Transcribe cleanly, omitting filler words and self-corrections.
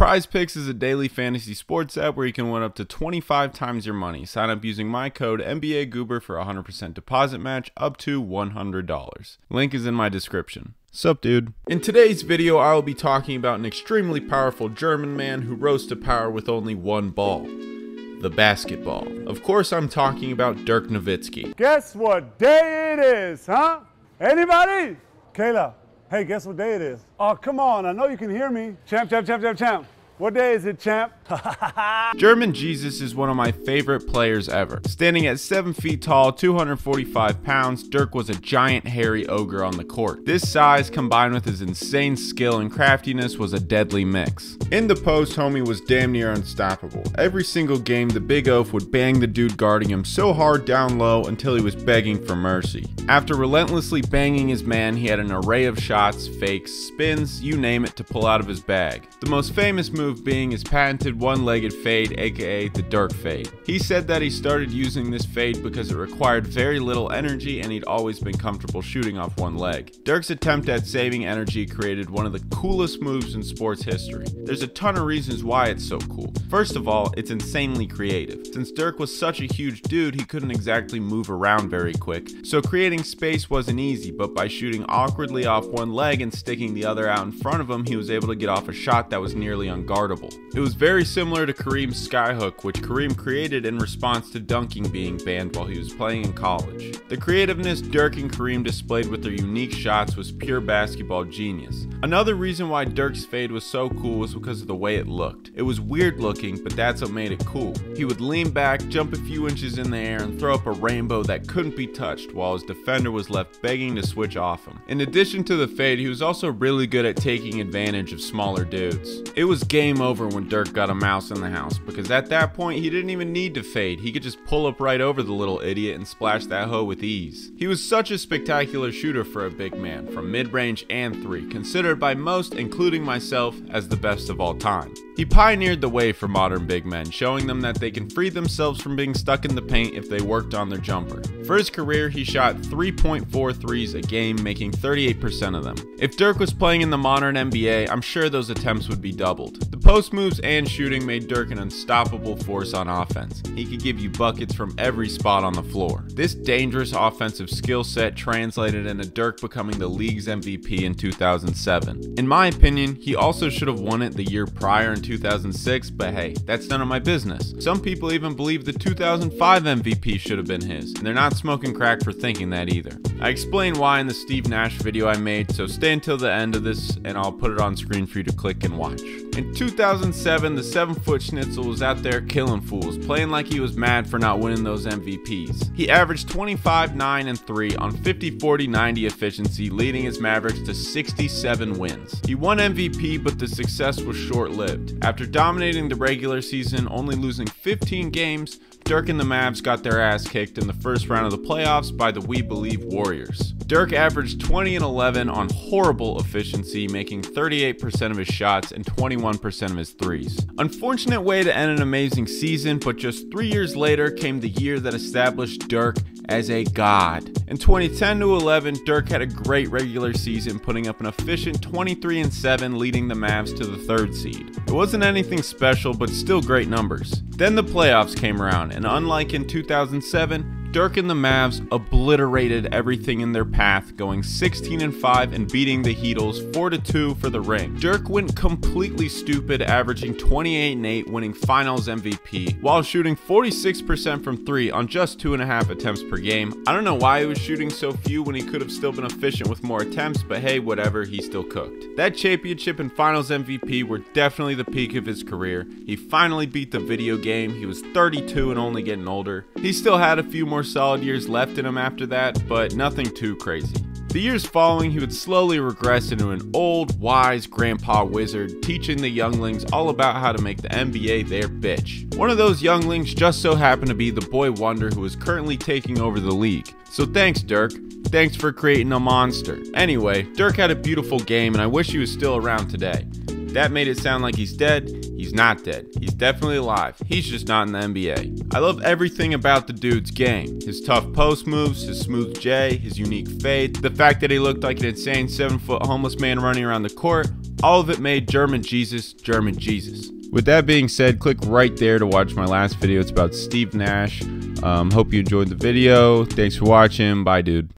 PrizePicks is a daily fantasy sports app where you can win up to 25 times your money. Sign up using my code NBAGoober for a 100% deposit match up to $100. Link is in my description. Sup, dude? In today's video, I will be talking about an extremely powerful German man who rose to power with only one ball. The basketball. Of course, I'm talking about Dirk Nowitzki. Guess what day it is, huh? Anybody? Kayla. Hey, guess what day it is? Oh, come on. I know you can hear me. Champ, champ, champ, champ, champ. What day is it, champ? German Jesus is one of my favorite players ever. Standing at 7 feet tall, 245 pounds, Dirk was a giant hairy ogre on the court. This size, combined with his insane skill and craftiness, was a deadly mix. In the post, homie was damn near unstoppable. Every single game, the big oaf would bang the dude guarding him so hard down low until he was begging for mercy. After relentlessly banging his man, he had an array of shots, fakes, spins, you name it, to pull out of his bag. The most famous move being his patented one-legged fade, aka the Dirk fade. He said that he started using this fade because it required very little energy and he'd always been comfortable shooting off one leg. Dirk's attempt at saving energy created one of the coolest moves in sports history. There's a ton of reasons why it's so cool. First of all, it's insanely creative. Since Dirk was such a huge dude, he couldn't exactly move around very quick, so creating space wasn't easy, but by shooting awkwardly off one leg and sticking the other out in front of him, he was able to get off a shot that was nearly unguardable. It was very similar to Kareem's skyhook, which Kareem created in response to dunking being banned while he was playing in college. The creativeness Dirk and Kareem displayed with their unique shots was pure basketball genius. Another reason why Dirk's fade was so cool was because of the way it looked. It was weird looking, but that's what made it cool. He would lean back, jump a few inches in the air, and throw up a rainbow that couldn't be touched, while his defender was left begging to switch off him. In addition to the fade, he was also really good at taking advantage of smaller dudes. It was game over when Dirk got a mouse in the house, because at that point he didn't even need to fade. He could just pull up right over the little idiot and splash that hoe with ease. He was such a spectacular shooter for a big man, from mid-range and three, considered by most, including myself, as the best of all time. He pioneered the way for modern big men, showing them that they can free themselves from being stuck in the paint if they worked on their jumper. For his career, he shot 3.4 threes a game, making 38% of them. If Dirk was playing in the modern NBA, I'm sure those attempts would be doubled. The post moves and shooting made Dirk an unstoppable force on offense. He could give you buckets from every spot on the floor. This dangerous offensive skill set translated into Dirk becoming the league's MVP in 2007. In my opinion, he also should have won it the year prior in 2006, but hey, that's none of my business. Some people even believe the 2005 MVP should have been his, and they're not smoking crack for thinking that either. I explain why in the Steve Nash video I made, so stay until the end of this and I'll put it on screen for you to click and watch. In 2007, the 7-foot schnitzel was out there killing fools, playing like he was mad for not winning those MVPs. He averaged 25, 9, and 3 on 50, 40, 90 efficiency, leading his Mavericks to 67 wins. He won MVP, but the success was short-lived. After dominating the regular season, only losing 15 games, Dirk and the Mavs got their ass kicked in the first round of the playoffs by the We Believe Warriors. Dirk averaged 20 and 11 on horrible efficiency, making 38% of his shots and 21% of his threes. Unfortunate way to end an amazing season, but just 3 years later came the year that established Dirk as a god. In 2010 to 11, Dirk had a great regular season, putting up an efficient 23 and 7, leading the Mavs to the 3rd seed. It wasn't anything special, but still great numbers. Then the playoffs came around, and unlike in 2007, Dirk and the Mavs obliterated everything in their path, going 16 and 5 and beating the Heatles 4-2 for the ring. Dirk went completely stupid, averaging 28 and 8, winning Finals MVP, while shooting 46% from 3 on just 2.5 attempts per game. I don't know why he was shooting so few when he could have still been efficient with more attempts, but hey, whatever, he still cooked. That championship and Finals MVP were definitely the peak of his career. He finally beat the video game. He was 32 and only getting older. He still had a few more solid years left in him after that, but nothing too crazy. The years following, he would slowly regress into an old, wise grandpa wizard, teaching the younglings all about how to make the NBA their bitch. One of those younglings just so happened to be the boy wonder who is currently taking over the league. So thanks, Dirk. Thanks for creating a monster. Anyway, Dirk had a beautiful game and I wish he was still around today. That made it sound like he's dead. He's not dead. He's definitely alive. He's just not in the NBA. I love everything about the dude's game. His tough post moves, his smooth J, his unique fade, the fact that he looked like an insane 7-foot homeless man running around the court, all of it made German Jesus, German Jesus. With that being said, click right there to watch my last video. It's about Steve Nash. Hope you enjoyed the video. Thanks for watching. Bye, dude.